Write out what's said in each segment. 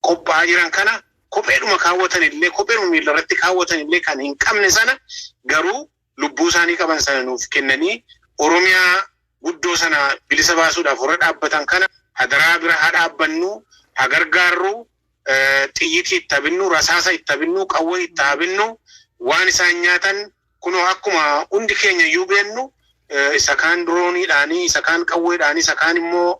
qophaa'aa jiran kana kopheedhuma kaawwatan illee kopheedhuma miilarratti kaawwatan illee kan hin qabne sana garuu lubbuu isaanii qaban sana nuuf kennanii Oromiyaa guddoo sana bilisa baasuudhaaf warra dhaabbatan kana hadaraa bira haa dhaabbannu haa gargaarru xiyyitii itti habinnu rasaasa itti habinnu qawwee itti habinnu waan isaan nyaatan kunoo akkuma hundi keenya iyyuu beennu isa kaan drooniidhaanii isa kaan qawweedhaanii isa kaan immoo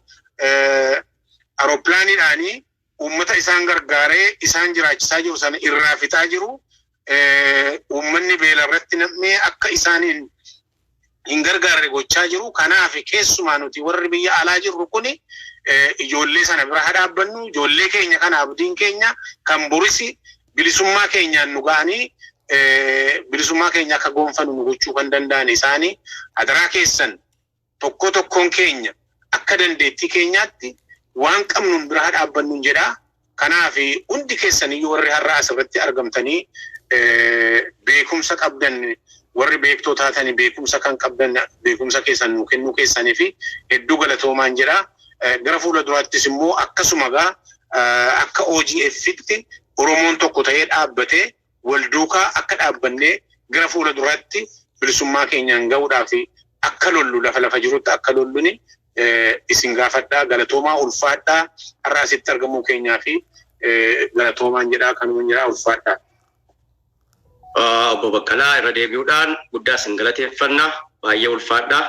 aeroplaaniidhaanii ummata isaan gargaaree isaan jiraachisaa jiru sana irraa fixaa jiru ummanni beela irratti nam'ee akka isaaniin hin gargaarre gochaa jiru kanaaf keessumaa nuti warri biyya alaa jirru kuni ijoollee sana bira haa dhaabbannu ijoollee keenya kana abdiin keenya kan borisi bilisummaa keenyaan nu ga'anii bilisummaa keenya akka gonfanu nu gochuu kan danda'an isaanii hadaraa keessan tokkoon keenya akka dandeettii keenyaatti waan qabnuun bira haa dhaabbannu jedha kanaaf hundi keessan iyyuu warri har'a asirratti argamtanii beekumsa qabdan warri beektoo taatanii beekumsa kan qabdan beekumsa keessan nu kennuu keessanii fi hedduu galatoomaan jedha gara fuula duraattis immoo akkasuma akka OGF'tti Oromoon tokko ta'ee dhaabbatee wal duukaa akka dhaabbannee gara fuula duraatti bilisummaa keenyaan ga'uudhaaf akka lollu lafa jirutti akka lolluni isin gaafadhaa galatoomaa ulfaadhaa har'a asitti argamuu keenyaa fi galatoomaan jedhaa kanumaan jedhaa ulfaadhaa. Obbo Baqqalaa irra deebi'uudhaan guddaa isin galateeffannaa baay'ee ulfaadhaa.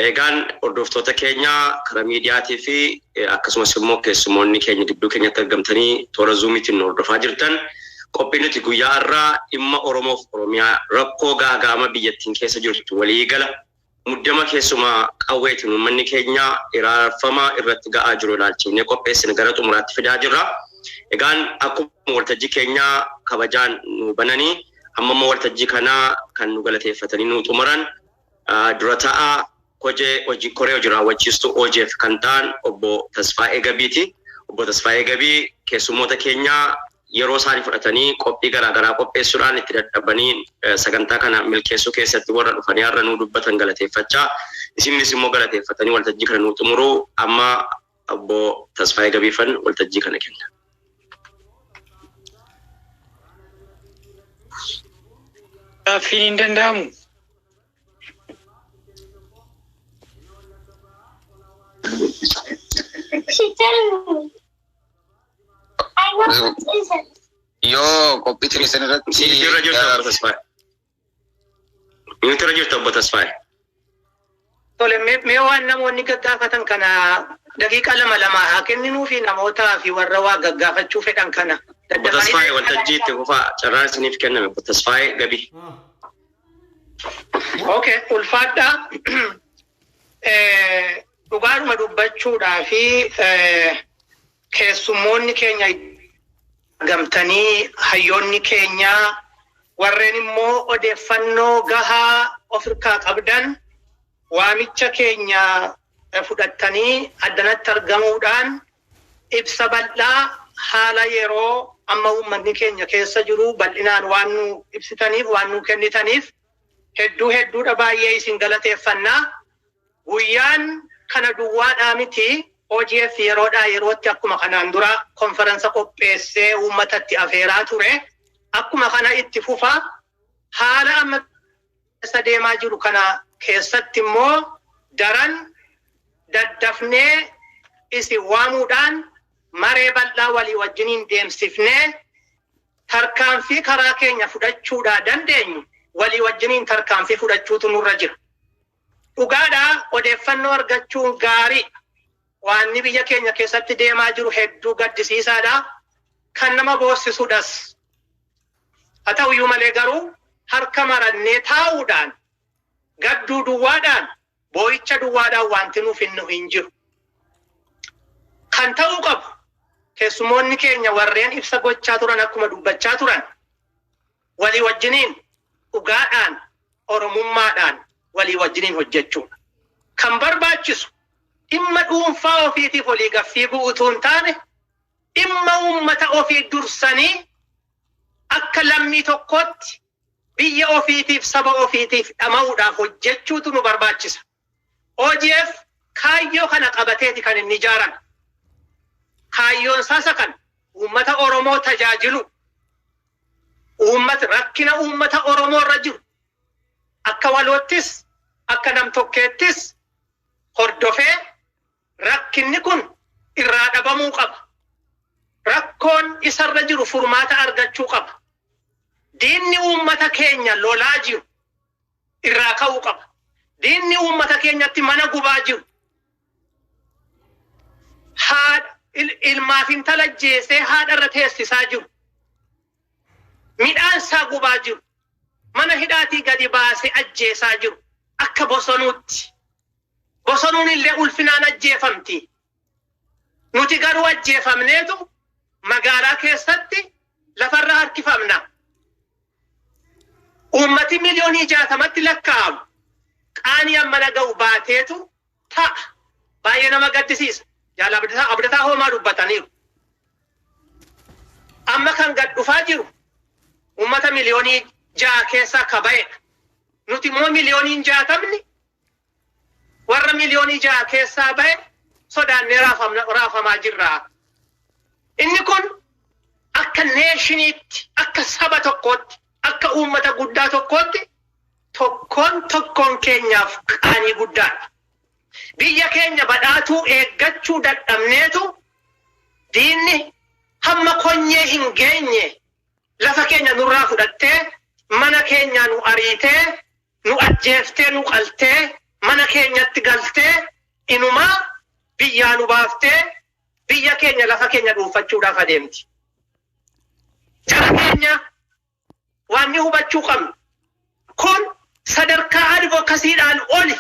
Egaan hordoftoota keenya karaa miidiyaatii fi akkasumas immoo keessumoonni keenya gidduu keenyatti argamtanii toora zuumiitiin hordofaa jirtan qophiin nuti guyyaa har'aa dhimma Oromoof Oromiyaa rakkoo gaaga'ama biyyattiin keessa jirtu waliigala muddama keessumaa qawweetiin uummanni keenya iraarfamaa irratti ga'aa jiru ilaalchifnee qopheessine gara xumuraatti fidaa jirra. Egaan akkuma waltajjii keenyaa kabajaan nu bananii amma immoo waltajjii kanaa kan nu galateeffatanii nu xumuran dura ta'aa hojii koree hojii raawwachiistuu OGF kan ta'an obbo Tasfaa'ee Gabiiti. Obbo Tasfaa'ee Gabii keessummoota keenyaa yeroo isaanii fudhatanii qophii garaagaraa qopheessuudhaan itti dadhabanii sagantaa kana milkeessuu keessatti warra dhufanii har'a nuu dubbatan galateeffachaa isinis immoo galateeffatanii waltajjii kana nuu xumuruu amma obbo Tasfaa'ee Gabiifan waltajjii kana kenna. Gaaffiin hin danda'amu. Yo, kopi tulisan irratti Siirra jirtu obbo Tasfaa'ee. Nuti irra jirtu obbo Tasfaa'ee. Tole mee waan namoonni gaggaafatan kana daqiiqa lama haa kenninuu fi namootaa fi warra waa gaggaafachuu fedhan kana. Obbo Tasfaa'ee waltajjii itti fufaa carraan isiniif kenname obbo Tasfaa'ee Gabii. Okay, ulfaadhaa. Dhugaadhuma dubbachuudhaa fi keessummoonni keenya gamtanii hayyoonni keenya warreen immoo odeeffannoo gahaa ofirkaa qabdan waamicha keenya fudhattanii addanatti argamuudhaan ibsa bal'aa haala yeroo amma uummanni keenya keessa jiru bal'inaan waan nu ibsitaniif waan nu kennitaniif hedduudha baay'ee isin galateeffannaa. Guyyaan kana duwwaadhaa miti OGF yerootti akkuma kanaan dura konferensa qopheessee uummatatti afeeraa ture akkuma kana itti fufa haala amma keessa deemaa jiru kana keessatti immoo daran daddafnee isin waamuudhaan maree bal'aa walii wajjiniin deemsifnee tarkaanfii karaa keenya fudhachuudhaa dandeenyu walii wajjiniin tarkaanfii fudhachuutu nurra jira. Dhugaadhaa odeeffannoo argachuun gaarii waan biyya keenya keessatti deemaa jiru hedduu gaddisiisaadha kan nama boossisuudhas haa ta'uyyuu malee garuu harka marannee taa'uudhaan gadduu duwwaadhaan boo'icha duwwaadhaan wanti nuuf hin jiru. Kan ta'uu qabu keessumoonni keenya warreen ibsa gochaa turan akkuma dubbachaa turan walii wajjiniin dhugaadhaan oromummaadhaan walii wajjiniin hojjechuudha. Kan barbaachisu dhimma dhuunfaa ofiitiif walii gaffii bu'uutu hin taane dhimma uummata ofii dursanii akka lammii tokkotti biyya ofiitiif saba ofiitiif dhama'uudhaaf hojjechuutu nu barbaachisa. OGF kaayyoo kana qabateeti kan inni ijaaran. Kaayyoon isaasa kan uummata Oromoo tajaajilu uummata rakkina uummata Oromoo irra jiru akka waloottis akka nam tokkeettis hordofee rakkinni kun irraa dhabamuu qaba. Rakkoon isarra jiru furmaata argachuu qaba. Diinni uummata keenya lolaa jiru irraa ka'uu qaba. Diinni uummata keenyatti mana gubaa jiru ilmaaf intala jeesee haadharra teessisaa jiru. Midhaan isaa gubaa jiru. Mana hidhaatii gadi baasee ajjeesaa jiru. Akka bosonuutti. Bosonuun illee ulfinaan ajjeefamti. Nuti garuu ajjeefamneetu magaalaa keessatti lafarra harkifamna. Uummati miliyoonii 60 lakkaa'amu. Qaanii amma ga'u baateetu ta'a. Baay'ee nama gaddisiisa. Jaala abdataa homaa dubbataniiru. Amma kan gad dhufaa jiru uummata miliyoonii 6 keessaa kaba'edha. Nuti immoo miliyooniin 60 warra miliyoonii 6 keessaa ba'e sodaannee raafamaa jirra. Inni kun akka neeshiniitti, akka saba tokkootti, akka uummata guddaa tokkootti tokkoon keenyaaf qaanii guddaadha. Biyya keenya badhaatuu eeggachuu dadhabneetu diinni hamma konyee hin geenye lafa keenya nurraa fudhattee mana keenya nu ariitee nu ajjeeftee nu qaltee mana keenyatti galtee inumaa biyyaa nu baaftee biyya keenya lafa keenya dhuunfachuudhaaf adeemti. Jara keenya waan ni hubachuu qabnu kun sadarkaa advookasiidhaan oli.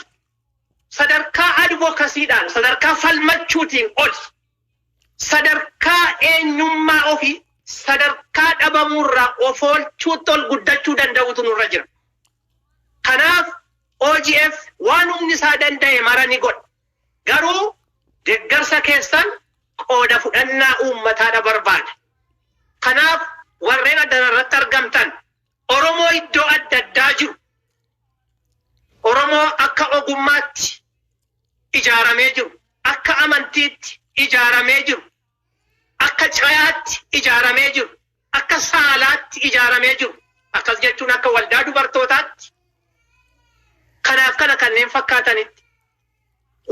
Sadarkaa advookasiidhaan sadarkaa falmachuutiin oli. Sadarkaa eenyummaa ofii sadarkaa dhabamurraa of oolchuutti ol guddachuu danda'utu nurra jira. Kanaaf OGF waan humni isaa danda'e mara ni godha. Garuu deeggarsa keessan qooda fudhannaa uummataadha barbaada. Kanaaf warreen addana irratti argamtan Oromoo iddoo adda addaa jiru. Oromoo akka ogummaatti ijaaramee jiru, akka amantiitti ijaaramee jiru, akka cayaatti ijaaramee jiru, akka saalaatti ijaaramee jiru. Akkas jechuun akka waldaa dubartootaatti. Kanaaf kana kanneen fakkaatanitti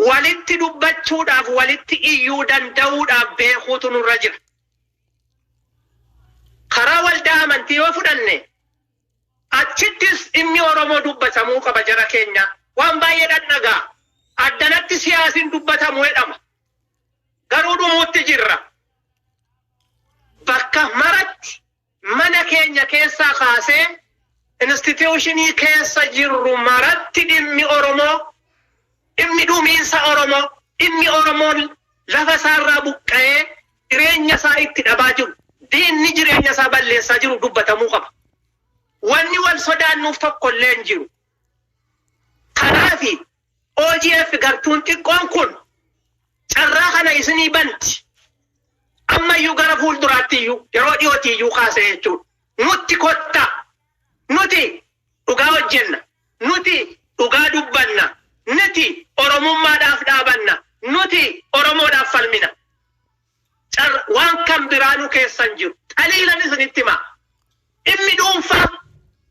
walitti dubbachuudhaaf walitti iyyuu danda'uudhaaf beekuutu nurra jira. Karaa waldaa amantii yoo fudhanne achittis dhimmi Oromoo dubbatamuu qaba jara keenya. Waan baay'ee dhadhagaa. Addanatti siyaasiin dubbatamu jedhama. Garuu dhumuutti jirra. Bakka maratti mana keenya keessaa kaasee instituushinii keessa jirru maratti dhimmi Oromoo, dhimmi dhumiinsa Oromoo, dhimmi Oromoon lafa isaarraa buqqa'ee jireenya isaa itti dhabaa jiru, diinni jireenya isaa balleessaa jiru dubbatamuu qaba. Wanni wal sodaannuuf tokkollee hin jiru. Kanaafi OGF gartuun xiqqoon kun carraa kana isinii banti. Ammayyuu gara fuulduraatti iyyuu yeroo dhiyootii iyyuu kaasee jechuudha. Nutti kottaa. Nuti dhugaa hojjenna. Nuti dhugaa dubbanna. Nuti Oromummaadhaaf dhaabanna. Nuti Oromoodhaaf falmina. Waan kan biraanu keessan jiru. Qaliilan isinitti himaa. Dhimmi dhuunfaa,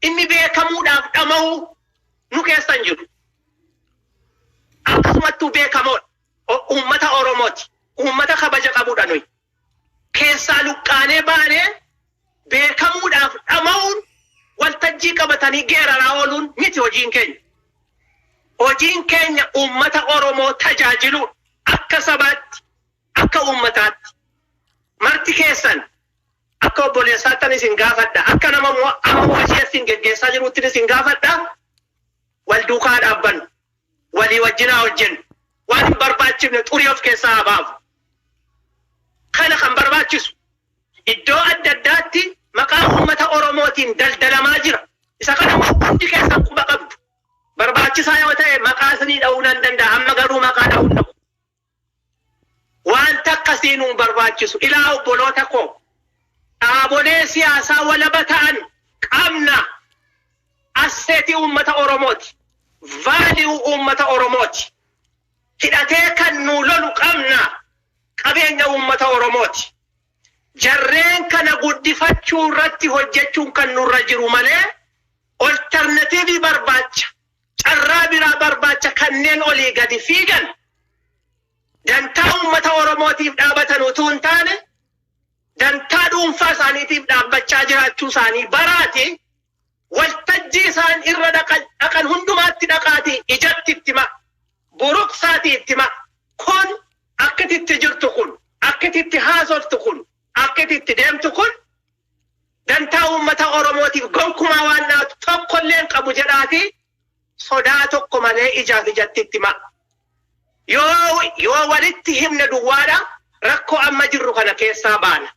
dhimmi beekamuudhaaf dhama'uu nu keessan jiru. Akkasumattuu beekamoodha. Uummata Oromooti. Uummata kabaja qabudha nuyi. Keessaa luqqaanee baanee beekamuudhaaf dhama'uun waltajjii qabatanii geeraraa ooluun miti hojiin keenya. Hojiin keenya uummata Oromoo tajaajiluun akka sabaatti, akka uummataatti. Marti keessan akka obboleessaattan isin gaafadha. Akka nama amma OGF'n geggeessaa jiruutti isin gaafadha. Wal duukaa dhaabbannu. Walii wajjinaa hojjennu. Waan hin barbaachifne xurii of keessaa haa baafu. Kana kan barbaachisu iddoo adda addaatti maqaa uummata Oromootiin daldalamaa jira. Isa kana hundi keessan quba qabdu. Barbaachisaa yoo ta'e maqaa isinii dha'uu nan danda'a. Amma garuu maqaa dha'uu hin dhabu. Wanta akkasii nuun barbaachisu ilaa obboloota koo dhaabolee siyaasaa walaba ta'an qabna. Asseetii uummata Oromooti. Vaali'uu uummata Oromooti. Hidhatee kan nuu lolu qabna. Qabeenya uummata Oromooti. jarreen kana guddifachuu irratti hojjechuun kan nurra jiru malee alternatiivii barbaacha carraa biraa barbaacha kanneen olii gadi fiigan dantaa uummata Oromootiif dhaabatan utuu hin taane dantaa dhuunfaa isaaniitiif dhaabbachaa jiraachuu isaanii baraate waltajjii isaan irra dhaqan hundumaatti dhaqaati ijatti itti ma buruqsaati itti ma kun akkatitti jirtu kun akkatitti haasoftu kun akkatitti deemtu kun dantaa uummata Oromootiif gonkumaa waan naatu tokkolleen qabu jedhaati sodaa tokko malee ijaaf ijatti itti ma yoo walitti himne duwwaadha rakkoo amma jirru kana keessaa baana.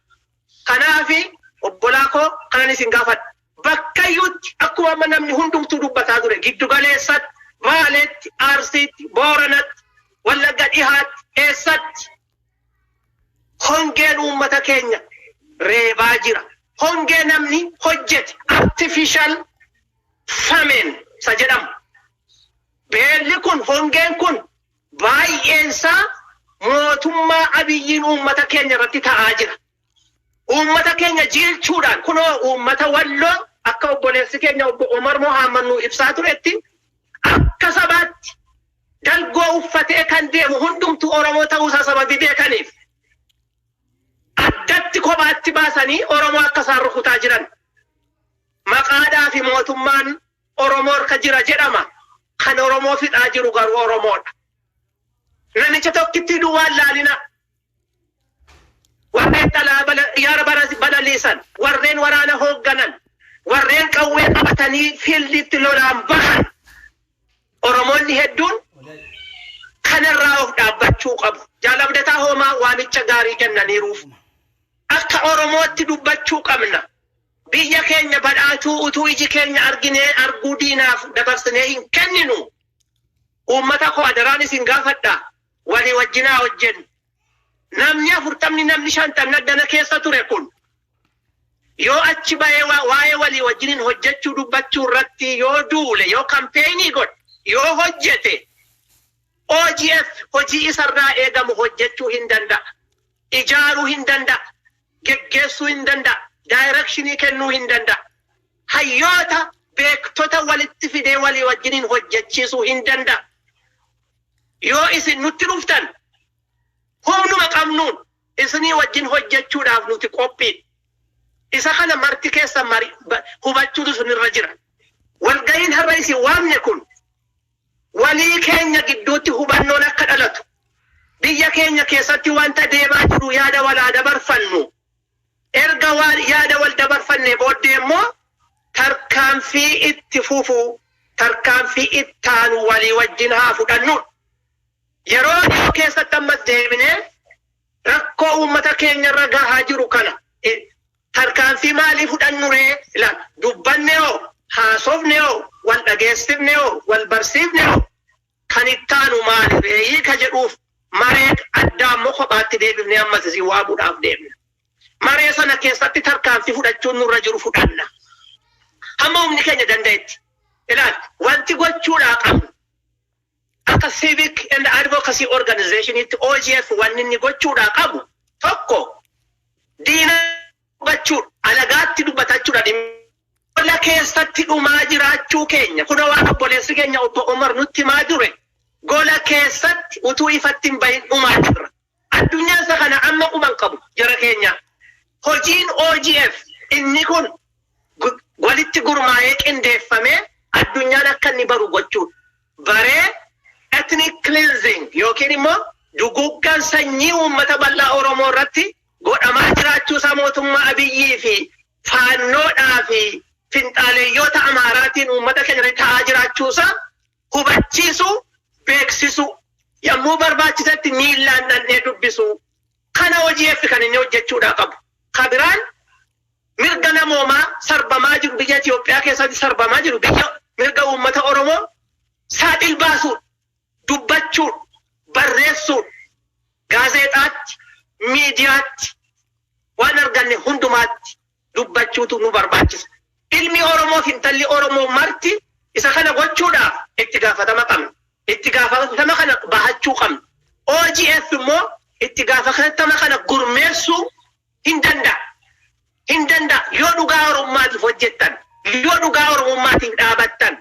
Kanaafi obbolaa koo kanan isin gaafadha. Bakkayyuutti akkuma amma namni hundumtuu dubbataa ture giddu galeessatti, Baaleetti, Arsiitti, Booranatti, Wallagga dhihaatti, eessatti hongeen uummata keenya reebaa jira. Hongee namni hojjete artificial famine isa jedhamu. Beelli kun hongeen kun baay'eensaa mootummaa Abiyyiin uummata keenya irratti ta'aa jira. Uummata keenya jilchuudhaan kunoo uummata Walloo akka obboleessi keenya obbo Omar Mohaammed nu ibsaa turetti akka sabaatti dalgoo uffatee kan deemu hundumtuu Oromoo ta'uusaa sababii beekaniif addatti kophaatti baasanii Oromoo akka isaan rukutaa jiran maqaadhaa fi mootummaan Oromoo harka jira jedhama. Kan Oromoo fixaa jiru garuu Oromoodha. Namicha tokkitti duwwaan laalina. Warreen dhalaa yaara balaliisan, warreen waraana hoogganan, warreen qawwee qabatanii fiildiitti lolaan bahan. Oromoonni hedduun kanarraa of dhaabbachuu qabu. Jaalabdataa hoomaa waamicha gaarii kennaniiruuf. Akka Oromootti dubbachuu qabna. Biyya keenya badhaatuu utuu iji keenya arginee arguu diinaaf dabarsinee hin kenninu. Uummata koo adaraan isin gaafadha. Walii wajjinaa hojjennu. Namni 40 namni 50 addana keessa ture kun yoo achi ba'ee waa'ee walii wajjiniin hojjechuu dubbachuu irratti yoo duule yoo kampeenii godhe yoo hojjete OGF hojii isarraa eegamu hojjechuu hin danda'a. Ijaaruu hin danda'a. Geggeessuu hin danda'a. Directionii kennuu hin danda'a. Hayyoota beektota walitti fidee walii wajjiniin hojjechiisuu hin danda'a. Yoo isin nutti dhuftan humnuma qabnuun isinii wajjin hojjechuudhaaf nuti qophii. Isa kana marti keessa hubachuutu sunirra jira. Walga'iin har'a isin waamne kun walii keenya gidduutti hubannoon akka dhalatu. Biyya keenya keessatti wanta deemaa jiru yaada walaa dabarfannu. Erga yaada wal dabarfanne booddee immoo tarkaanfii itti fufu, tarkaanfii ittaanu walii wajjin haa fudhannu. Yeroo dhiyoo keessatti ammas deebinee rakkoo uummata keenya irra gahaa jiru kana tarkaanfii maalii fudhannu ree ilaala. Dubbanne hoo, haasofne hoo, wal dhageessifne hoo, wal barsiifne hoo kan ittaanu maali ree ka jedhuuf maree addaa immoo kophaatti deebifnee ammas isin waamuudhaaf deemna. Maree sana keessatti tarkaanfii fudhachuun nurra jiru fudhanna. Hamma humni keenya danda'etti. Ilaala wanti gochuudhaa qabnu. Akka civic and advocacy organization itti OGF wanni inni gochuudhaa qabu tokko diina gochuudha alagaatti dubbatachuudha dhimma keessatti dhumaa jiraachuu keenya kuna waan obboleessi keenya obbo Omar nutti himaa ture gola keessatti utuu ifatti hin bahin dhumaa jirra. Addunyaan isa kana amma quban qabu jara keenya. Hojiin OGF inni kun walitti gurmaa'ee qindeeffamee addunyaan akka inni baru gochuudha. Baree ethnic cleansing yookiin immoo duguggaan sanyii uummata bal'aa Oromoo irratti godhamaa jiraachuu isaa mootummaa Abiyyii fi faannoodhaa fi finxaaleeyyoota Amaaraatiin uummata keenya irratti ta'aa jiraachuu isaa hubachiisuu, beeksisuu, yommuu barbaachisetti miillaan dhandhee dubbisuu. Kana OGF kan inni hojjechuudhaa qabu. Kabiraan mirga namoomaa sarbamaa jiru biyya Itoophiyaa keessatti sarbamaa jiru biyya mirga uummata Oromoo saaxil baasuu. Dubbachuu, barreessuu, gaazexaatti, miidiyaatti, waan arganne hundumaatti dubbachuutu nu barbaachisa. Ilmi Oromoo fi intalli Oromoo marti isa kana gochuudhaaf itti gaafatama qabna. Itti gaafatama kana bahachuu qabna. OGF immoo itti gaafatama kana gurmeessuu, hindanda yoo dhugaa oromummaatiif hojjettan yoo dhugaa oromummaatiif dhaabattan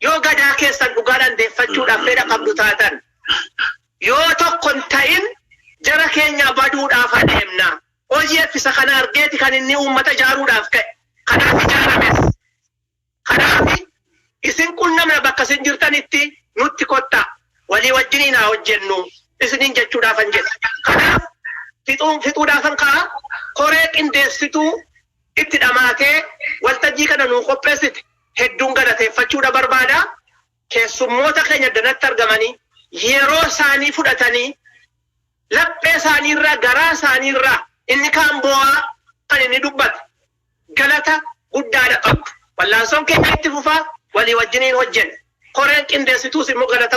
yoo gadaa keessan dhugaadhaan deeffachuudhaaf fedha qabdu taatan yoo tokkon ta'in jara keenya baduudhaaf adeemna hojii effisa kana argeeti kan inni uummata jaaruudhaaf ka'e kanaaf ijaarames kanaaf isin qunnamna bakka isin jirtanitti nutti kotta walii wajjiniin haa hojjennu isinin jechuudhaaf an jedhe kanaaf fixuudhaafan kaa koree qindeessituu itti dhamaatee waltajjii kana nuu qopheessite hedduun galateeffachuudha barbaada keessummoota keenya danatti argamanii yeroo isaanii fudhatanii laphee isaaniirraa garaa isaaniirraa inni kaan bo'aa kan inni dubbate galata guddaadha qabdu wallaansoon keenya itti fufaa walii wajjiniin hojjenna koreen qindeessituus immoo galata